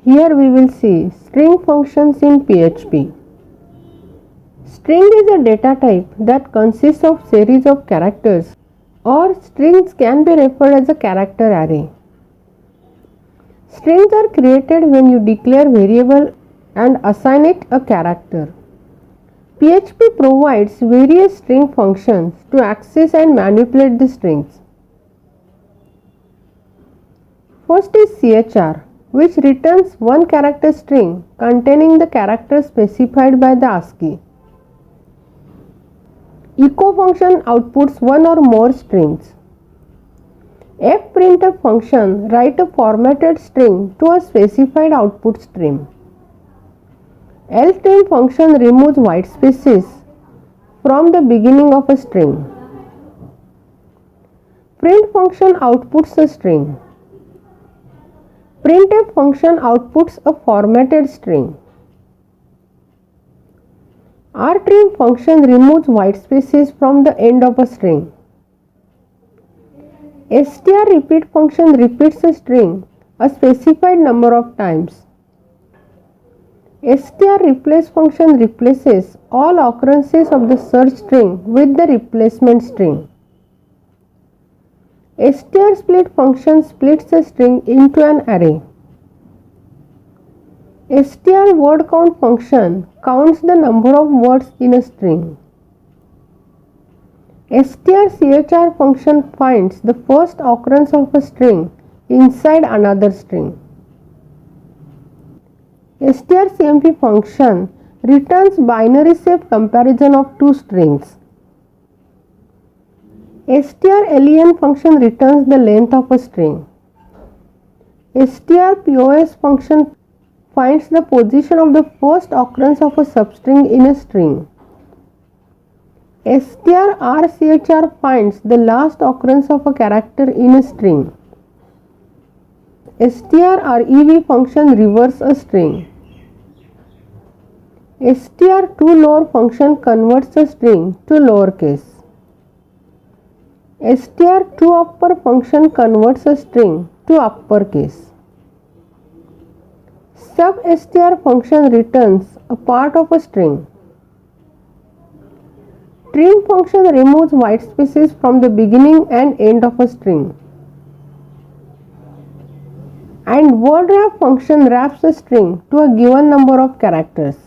Here we will see string functions in PHP. String is a data type that consists of series of characters, or strings can be referred as a character array. Strings are created when you declare variable and assign it a character. PHP provides various string functions to access and manipulate the strings. First is CHR, which returns one character string containing the character specified by the ASCII. Echo function outputs one or more strings. fprintf function writes a formatted string to a specified output stream. ltrim function removes white spaces from the beginning of a string. Print function outputs a string. Printf function outputs a formatted string. rtrim function removes white spaces from the end of a string. str repeat function repeats a string a specified number of times. str replace function replaces all occurrences of the search string with the replacement string. str split function splits a string into an array. str word count function counts the number of words in a string. strchr function finds the first occurrence of a string inside another string. strcmp function returns binary shape comparison of two strings. strlen function returns the length of a string. strpos function finds the position of the first occurrence of a substring in a string. strrchr finds the last occurrence of a character in a string. strrev function reverses a string. str2lower function converts a string to lowercase. str2upper function converts a string to uppercase. Substr function returns a part of a string. Trim function removes white spaces from the beginning and end of a string. And word wrap function wraps a string to a given number of characters.